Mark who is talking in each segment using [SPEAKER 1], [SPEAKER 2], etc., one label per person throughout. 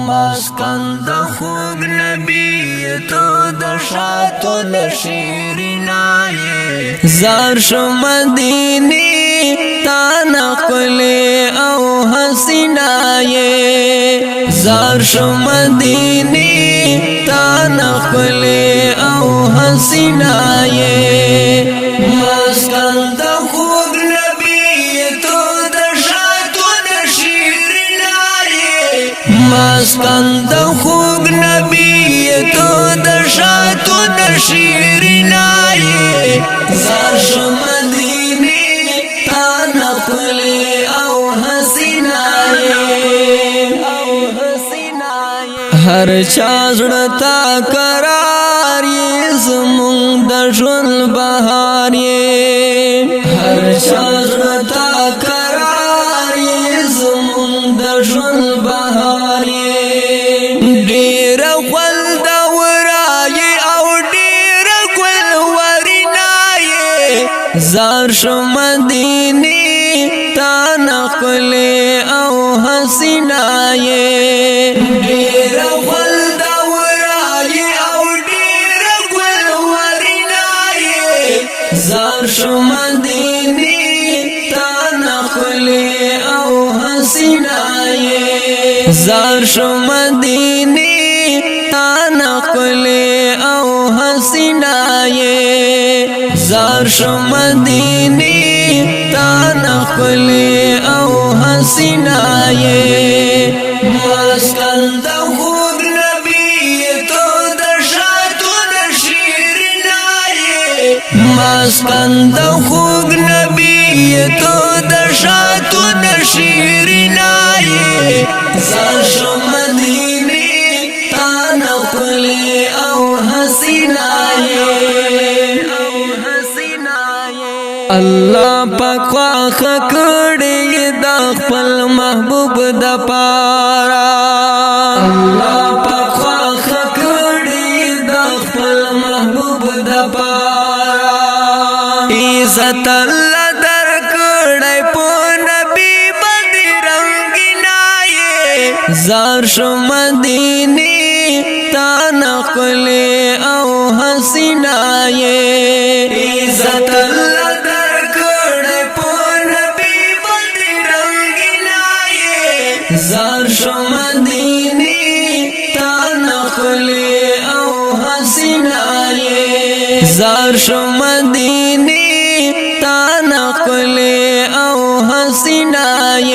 [SPEAKER 1] مسکن د خوږ نبی تو د شاتو د شیرینای زار شو مدینی تا نقلی او حسینای زار شو مدینی تا نقلی او حسینای مسکن د خوږ نبی تو د شاتو د شیرینای مسکن د خوږ نبی تو د شاتو د شیرینای زار شو مدینی تا نقلی او حسینای هر چا زړه تا قرار یې زمونږ د ژوند بهار یې هر چا زړه تا قرار یې زمونږ د ژوند بهار یې ډېره خوندوره یې او ډېره ګلورینه یې زار شو مدینې تا نقلې او حسینه یې ډېره خوندوره یې او ډېره ګلورینه یې زار شو مدینې تا نقلې او حسینه یې زار شو مدینې تا نقلې او حسینه یې زار شو مدینې تا نقلې او حسینه یې مسکن د خوږ نبی تو د شاتو د شیرینای مسکن د خوږ نبی تو د شاتو د شیرینای زار شو مدینې تا نقلې او حسینه الله پاک خواخ کړي د خپل محبوب د پاره الله پاک خواخ کړي د خپل محبوب د پاره عزت الله در کړي په نبی باندې رنگینای زار شو مدینې تا نقلې او حسینای عزت الله زار شو مدینی تا نقلی او حسینای زار شو مدینی تا نقلی او حسینای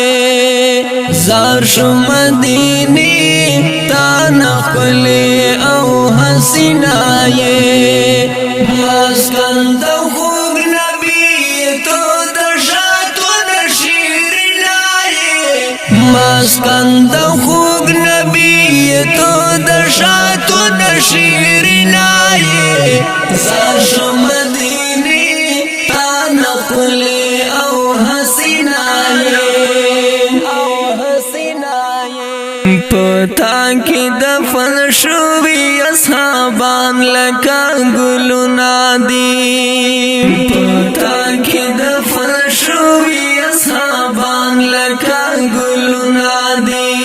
[SPEAKER 1] زار شو مدینی تا نقلی او حسینای مسکن د خوږ نبی تو د شاتو د شیرینای مسکن د خوږ نبی تو د شاتو د شیرینای زار شو مدینې تا نقلې او حسینای پتا کې دفن شوي اصحابان لکه ګلونه دي پتا کې دفن شوي اصحابان لکه ګلونه دي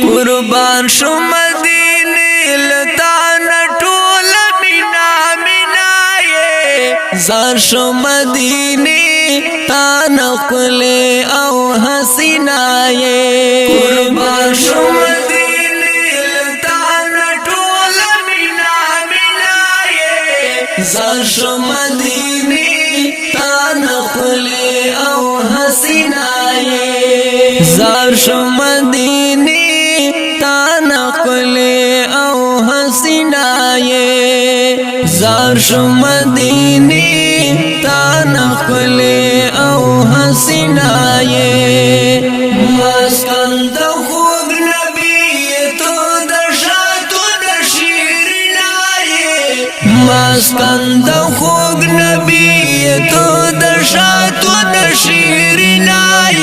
[SPEAKER 1] قربان شو مدینې لتا نټول مینا مینا زار شو مدینې تا نقلې او حسینه قربان شو مدینې لتا نټول مینا مینا زار شو مدینې تا نقلې او حسینه زار شو مدینې تا نقلې او حسینه زار شو مدینې تا نقلې او حسینه مسکن د خوږ نبی تو د شاتو د شیرینای مسکن د خوږ نبی تو د شاتو د شیرینای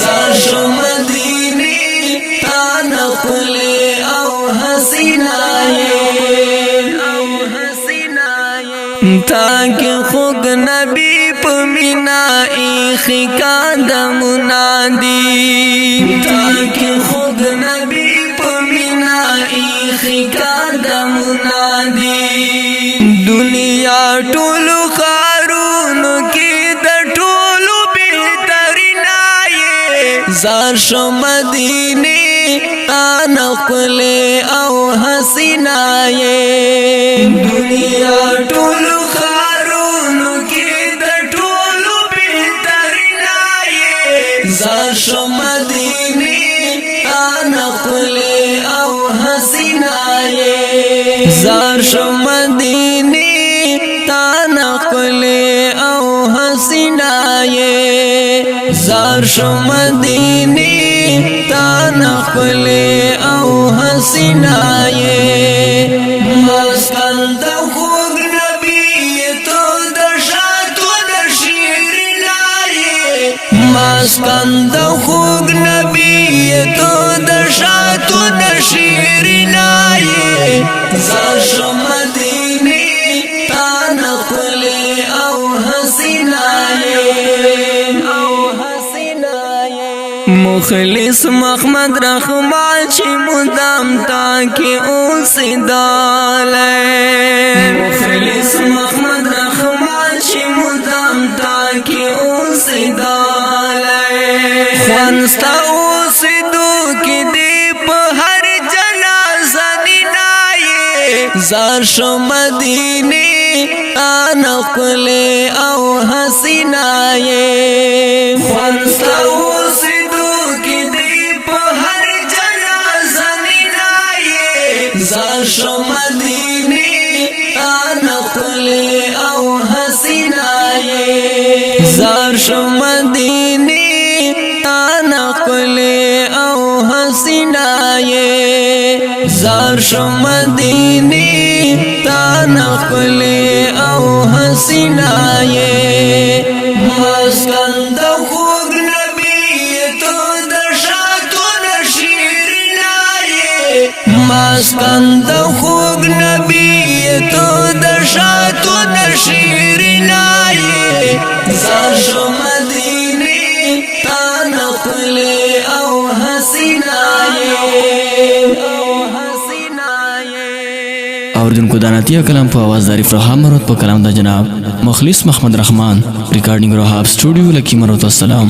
[SPEAKER 1] زار شو مدینې تا نقلې او حسینه تاکہ خوگ نبی پمینا ایخی کا دمنا دی تاکہ خوگ نبی قدمونه دي دنیا ټولو ښارونو کې د ټولو بهترینه یې زار شو مدینې انا ښکلې او حسینه یې دنیا ټولو ښارونو کې د ټولو بهترینه یې زار شو مدینې انا ښکلې او حسینه یې زار شو مدینې انا ښکلې او حسینه یې زار شو مدینې انا ښکلې او حسینه یې مسکن د خوږ نبی تو د شاتو د شیرینه یې مسکن د خوږ نبی تو د شاتو د شیرینه یې زار شو مدینې انا ښکلې او حسینه یې مخلص محمد رحمان چې مدام تاکي اوسېدلی مخلص محمد رحمان چې مدام تاکي اوسېدلی خوانستا اوسېدو کې دې په هر جنازه نینایې زار شو مدینې انا ښکلې او حسینه یې خوانستا زار شو مدینې انا ښکلې او حسینه یې زار شو مدینې انا ښکلې او حسینه یې زار شو مدینې انا ښکلې او حسینه یې مسکن د خوږ نبی تو د شاتو د شیرینه یې مسکن د خوږ نبی تو د شاتو د شیرینه یې زار شو مدینې انا ښکلې او حسینه یې
[SPEAKER 2] اوریدونکو دا نعتیه کلام په आवाज د عارف رحمان مرود په کلام د جناب مخلص محمد رحمان ریکارډینګ رهاب سټوډیو لکی مرود السلام